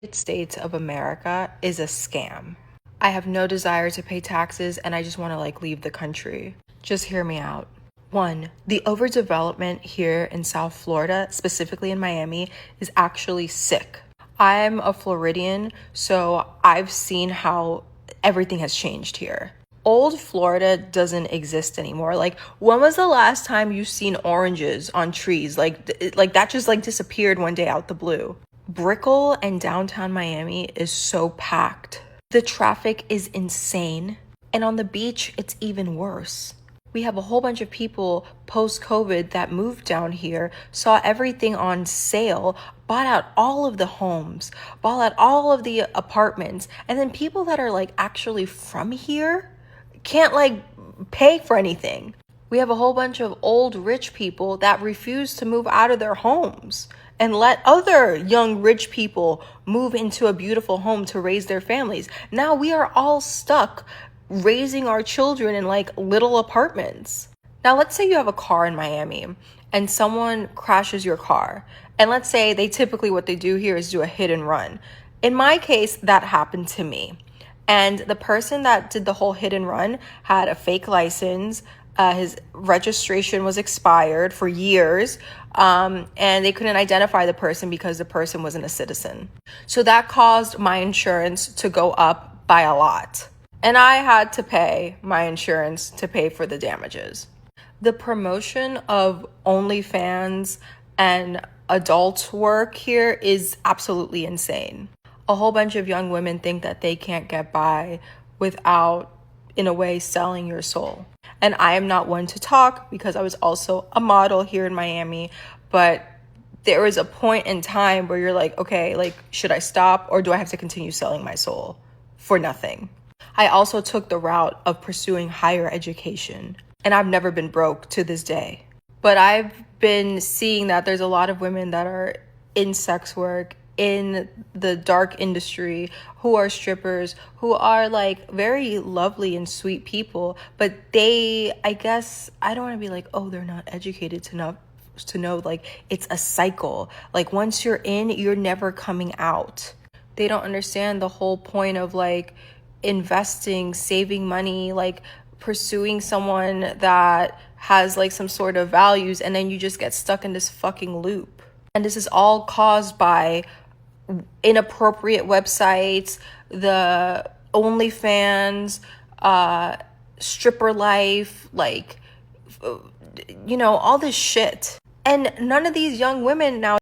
United States of America is a scam. I have no desire to pay taxes and I just want to leave the country. Just hear me out. One, the overdevelopment here in South Florida, specifically in Miami, is actually sick. I'm a Floridian, so I've seen how everything has changed here. Old Florida doesn't exist anymore. When was the last time you seen oranges on trees? That just disappeared one day out the blue. Brickell and downtown Miami is so packed. The traffic is insane. And on the beach, it's even worse. We have a whole bunch of people post COVID that moved down here, saw everything on sale, bought out all of the homes, bought out all of the apartments, and then people that are actually from here can't pay for anything. We have a whole bunch of old rich people that refuse to move out of their homes and let other young rich people move into a beautiful home to raise their families. Now we are all stuck raising our children in little apartments. Now let's say you have a car in Miami and someone crashes your car. And let's say typically what they do here is do a hit and run. In my case, that happened to me. And the person that did the whole hit and run had a fake license. His registration was expired for years, and they couldn't identify the person because the person wasn't a citizen. So that caused my insurance to go up by a lot. And I had to pay my insurance to pay for the damages. The promotion of OnlyFans and adult work here is absolutely insane. A whole bunch of young women think that they can't get by without, in a way, selling your soul. And I am not one to talk because I was also a model here in Miami, but there is a point in time where you're okay, should I stop or do I have to continue selling my soul for nothing? I also took the route of pursuing higher education, and I've never been broke to this day. But I've been seeing that there's a lot of women that are in sex work, in the dark industry, who are strippers, who are very lovely and sweet people, but I guess I don't want to be oh, they're not educated enough to know it's a cycle. Once you're in, you're never coming out. They don't understand the whole point of investing, saving money, pursuing someone that has some sort of values, and then you just get stuck in this fucking loop. And this is all caused by inappropriate websites, the OnlyFans, stripper life, all this shit. And none of these young women now.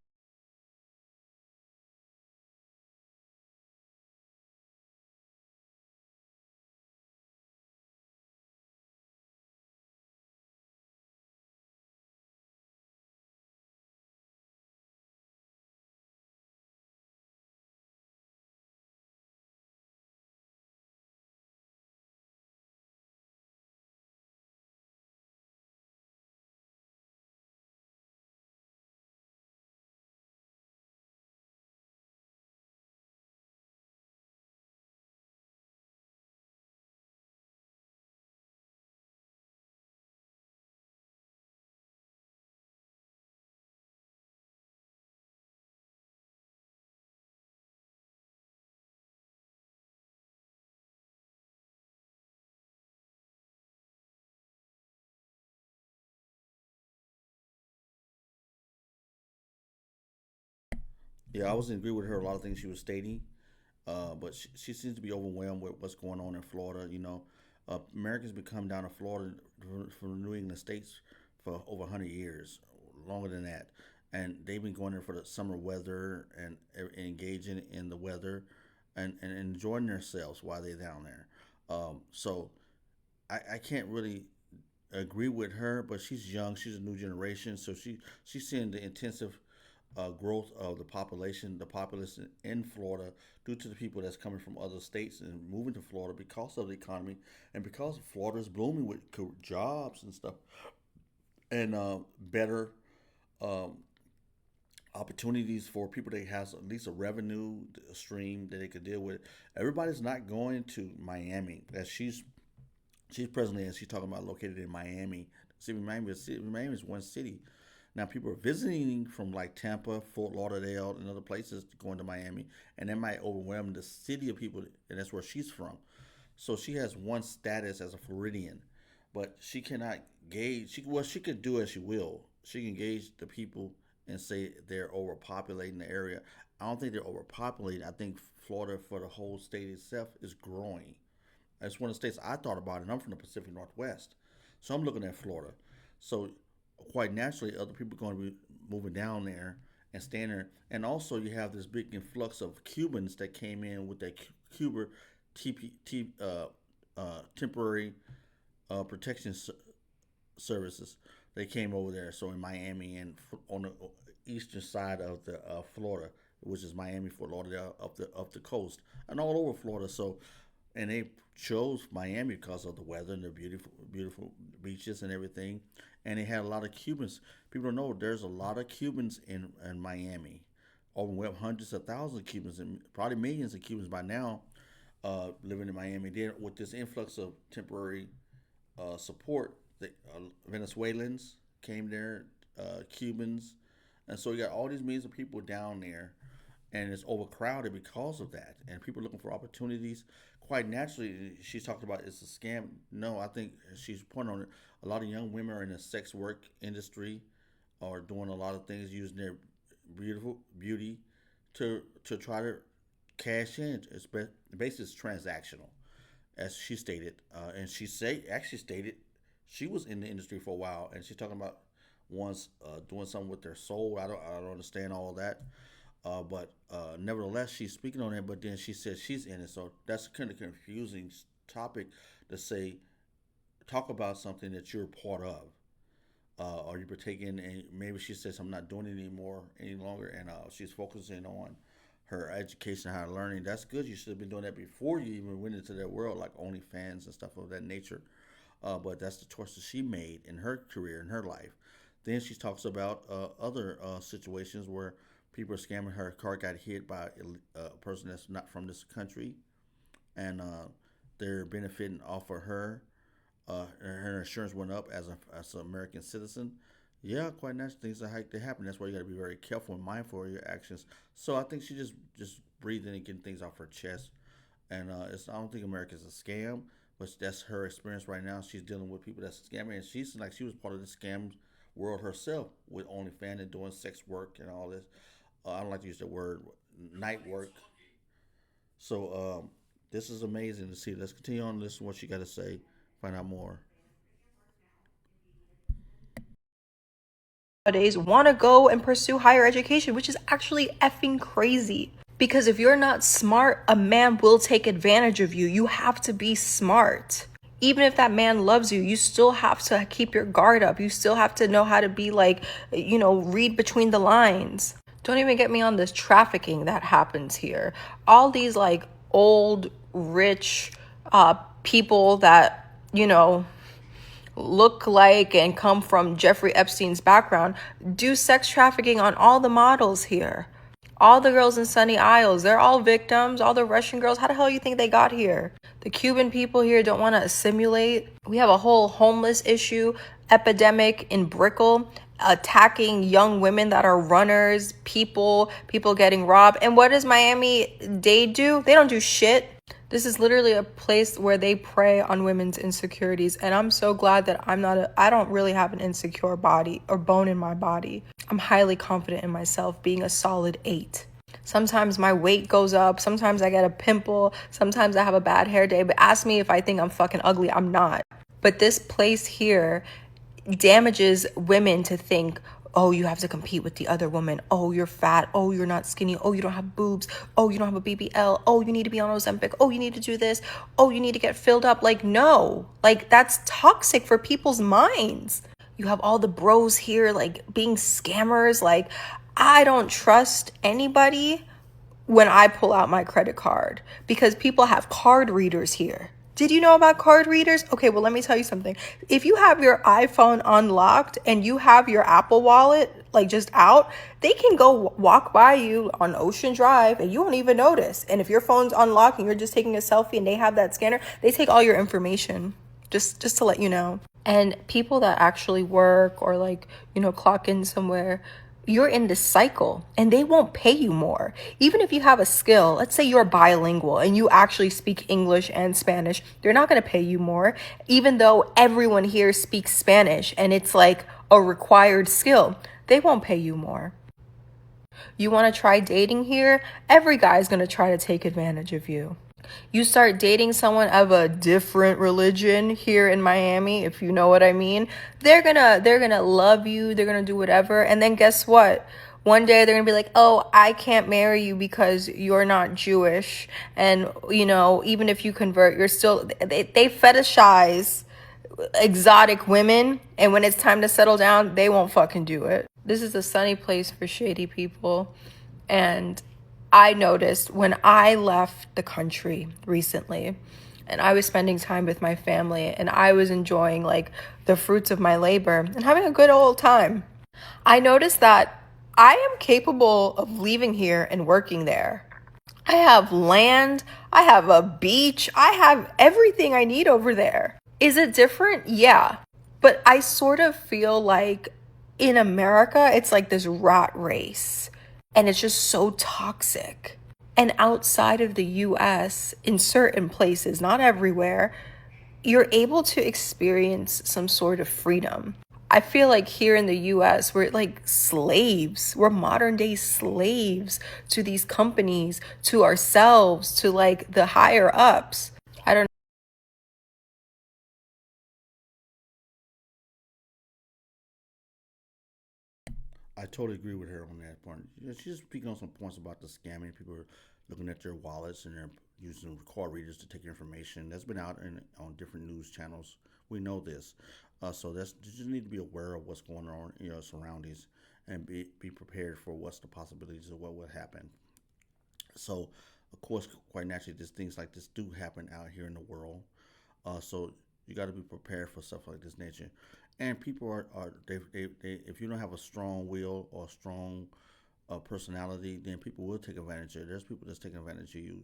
Yeah, I was in agree with her a lot of things she was stating, but she seems to be overwhelmed with what's going on in Florida. Americans been coming down to Florida from New England states for over 100 years, longer than that, and they've been going there for the summer weather and engaging in the weather and enjoying themselves while they're down there. So I can't really agree with her, but she's young. She's a new generation, so she's seeing the intensive growth of the populace in Florida, due to the people that's coming from other states and moving to Florida because of the economy and because Florida is blooming with jobs and stuff and better um, opportunities for people that has at least a revenue stream that they could deal with. Everybody's not going to Miami. As she's presently, as she's talking about, located in Miami. See, Miami is one city. Now people are visiting from like Tampa, Fort Lauderdale, and other places going to Miami, and that might overwhelm the city of people, and that's where she's from. So she has one status as a Floridian, but she cannot gauge. She could do as she will. She can gauge the people and say they're overpopulating the area. I don't think they're overpopulating. I think Florida, for the whole state itself, is growing. That's one of the states I thought about, and I'm from the Pacific Northwest, so I'm looking at Florida. So quite naturally, other people are going to be moving down there and staying there. And also, you have this big influx of Cubans that came in with that Cuba temporary protection services. They came over there. So in Miami and on the eastern side of the Florida, which is Miami, Fort Lauderdale, up the coast, and all over Florida. So, and they chose Miami because of the weather and the beautiful beaches and everything. And they had a lot of Cubans. People don't know there's a lot of Cubans in Miami. Over we have hundreds of thousands of Cubans and probably millions of Cubans by now living in Miami. Then with this influx of temporary support, the Venezuelans came there, Cubans, and so you got all these millions of people down there, and it's overcrowded because of that. And people are looking for opportunities. Quite naturally, she's talked about it's a scam. No, I think she's pointing on it. A lot of young women are in the sex work industry, or doing a lot of things using their beautiful beauty to try to cash in. It's basically it's transactional, as she stated, and actually stated she was in the industry for a while, and she's talking about once doing something with their soul. I don't understand all of that, but nevertheless, she's speaking on it. But then she says she's in it, so that's kind of confusing topic to say. Talk about something that you're part of, or you partake in, and maybe she says I'm not doing it any longer, and she's focusing on her education, her learning. That's good. You should have been doing that before you even went into that world, like OnlyFans and stuff of that nature. But that's the choice that she made in her career, in her life. Then she talks about other situations where people are scamming her. Car got hit by a person that's not from this country, and they're benefiting off of her. Her insurance went up as an American citizen. Yeah, quite naturally, things like they happen. That's why you got to be very careful and mindful of your actions. So I think she just breathing and getting things off her chest. And I don't think America's a scam, but that's her experience right now. She's dealing with people that's scamming, and she's like she was part of the scam world herself with OnlyFans and doing sex work and all this. I don't like to use the word night work. So this is amazing to see. Let's continue on. Listen to what she got to say. Find out more. Nowadays want to go and pursue higher education, which is actually effing crazy. Because if you're not smart, a man will take advantage of you. You have to be smart. Even if that man loves you, you still have to keep your guard up. You still have to know how to be like, read between the lines. Don't even get me on this trafficking that happens here. All these like old, rich people that, look like and come from Jeffrey Epstein's background do sex trafficking on all the models here. All the girls in Sunny Isles, they're all victims. All the Russian girls, how the hell you think they got here? The Cuban people here don't want to assimilate. We have a whole homeless issue, epidemic in Brickell, attacking young women that are runners, people getting robbed. And what does Miami-Dade do? They don't do shit. This is literally a place where they prey on women's insecurities. And I'm so glad that I don't really have an insecure body or bone in my body. I'm highly confident in myself, being a solid 8. Sometimes my weight goes up. Sometimes I get a pimple. Sometimes I have a bad hair day. But ask me if I think I'm fucking ugly. I'm not. But this place here damages women to think, oh, you have to compete with the other woman. Oh, you're fat. Oh, you're not skinny. Oh, you don't have boobs. Oh, you don't have a BBL. Oh, you need to be on Ozempic. Oh, you need to do this. Oh, you need to get filled up. Like, no. Like, that's toxic for people's minds. You have all the bros here, like, being scammers. Like, I don't trust anybody when I pull out my credit card because people have card readers here. Did you know about card readers? Okay, well, let me tell you something. If you have your iPhone unlocked and you have your Apple Wallet, like just out, they can go walk by you on Ocean Drive and you won't even notice. And if your phone's unlocked and you're just taking a selfie and they have that scanner, they take all your information. Just to let you know. And people that actually work or like, clock in somewhere, you're in this cycle and they won't pay you more. Even if you have a skill, let's say you're bilingual and you actually speak English and Spanish, they're not going to pay you more, even though everyone here speaks Spanish and it's like a required skill. They won't pay you more. You want to try dating here? Every guy's going to try to take advantage of you. You start dating someone of a different religion here in Miami, if you know what I mean, they're gonna love you, they're gonna do whatever, and then guess what? One day they're gonna be like, oh, I can't marry you because you're not Jewish. And even if you convert, you're still they fetishize exotic women, and when it's time to settle down, they won't fucking do it. This is a sunny place for shady people. And I noticed when I left the country recently and I was spending time with my family and I was enjoying like the fruits of my labor and having a good old time, I noticed that I am capable of leaving here and working there. I have land, I have a beach, I have everything I need over there. Is it different? Yeah. But I sort of feel like in America, it's like this rat race and it's just so toxic. And outside of the US, in certain places, not everywhere, you're able to experience some sort of freedom. I feel like here in the US, we're like slaves. We're modern day slaves to these companies, to ourselves, to like the higher ups. I don't I totally agree with her on that point. She's speaking on some points about the scamming. People are looking at their wallets and they're using call readers to take information. That's been out on different news channels. We know this, so that's you just need to be aware of what's going on in your surroundings and be prepared for what's the possibilities of what will happen. So, of course, quite naturally, these things like this do happen out here in the world. So you got to be prepared for stuff like this nature. And people are they if you don't have a strong will or a strong personality, then people will take advantage of it. There's people that's taking advantage of you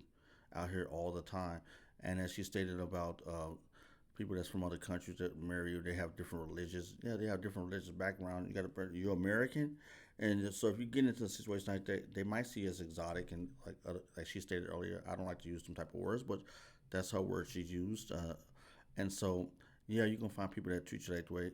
out here all the time. And as she stated about people that's from other countries that marry you, they have different religions. Yeah, they have different religious background. You got to you're American, and so if you get into a situation like that, they might see you as exotic and like she stated earlier. I don't like to use some type of words, but that's her word she used. And so yeah, you can find people that treat you that way,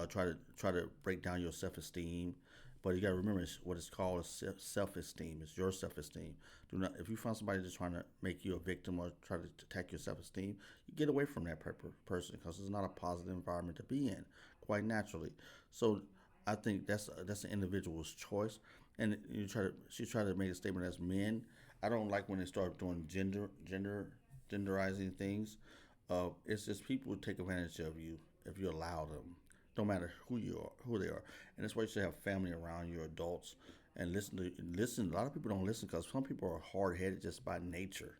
try to break down your self esteem. But you got to remember what it's called is self esteem. It's your self esteem. Do not if you find somebody just trying to make you a victim or try to attack your self esteem, you get away from that person because it's not a positive environment to be in, quite naturally. So I think that's an individual's choice. And she tried to make a statement as men. I don't like when they start doing genderizing things. It's just people who take advantage of you if you allow them. Don't matter who you are, who they are, and that's why you should have family around you, adults, and listen. A lot of people don't listen because some people are hard headed just by nature.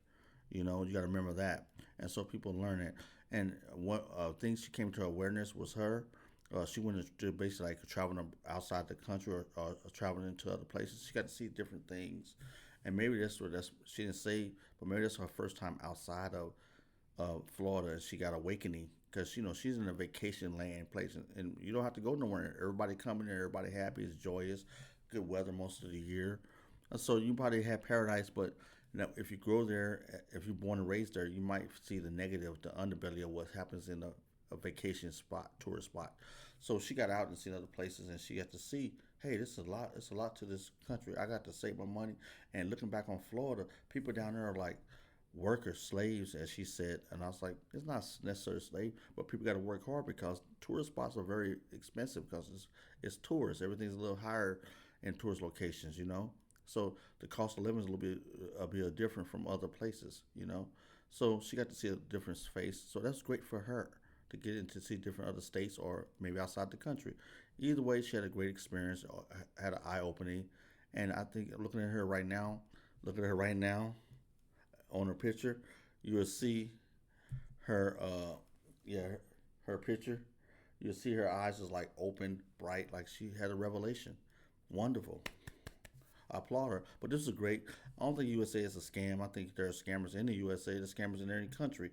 You got to remember that, and so people learn it. And what things she came to awareness was her. She went to basically like traveling outside the country or traveling into other places. She got to see different things, and maybe that's she didn't say, but maybe that's her first time outside of Florida. She got awakening because she's in a vacation land place, and you don't have to go nowhere. Everybody coming there, everybody happy, it's joyous, good weather most of the year. So you probably have paradise, but if you grow there, if you're born and raised there, you might see the negative, the underbelly of what happens in a vacation spot, tourist spot. So she got out and seen other places, and she got to see, hey, this is a lot. It's a lot to this country. I got to save my money. And looking back on Florida, people down there are like workers, slaves, as she said. And I was like, it's not necessarily slave, but people got to work hard because tourist spots are very expensive because it's tourists. Everything's a little higher in tourist locations. So the cost of living is a bit different from other places. So she got to see a different face. So that's great for her to get in to see different other states or maybe outside the country. Either way, she had a great experience, had an eye opening, and I think looking at her right now, on her picture, you will see her yeah her picture. You'll see her eyes is like open, bright, like she had a revelation. Wonderful. I applaud her. But this is great. I don't think USA is a scam. I think there are scammers in the USA. There's scammers in any country,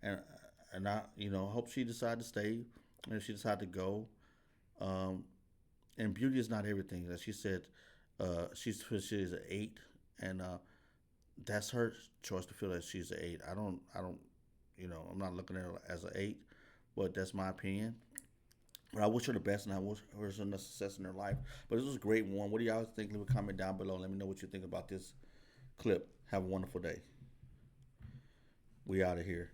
and I hope she decided to stay. And if she decided to go, um, and beauty is not everything. As she said, she's an 8, and that's her choice to feel that she's an 8. I don't, I'm not looking at her as an 8, but that's my opinion. But I wish her the best, and I wish her some success in her life. But this was a great one. What do y'all think? Leave a comment down below. Let me know what you think about this clip. Have a wonderful day. We out of here.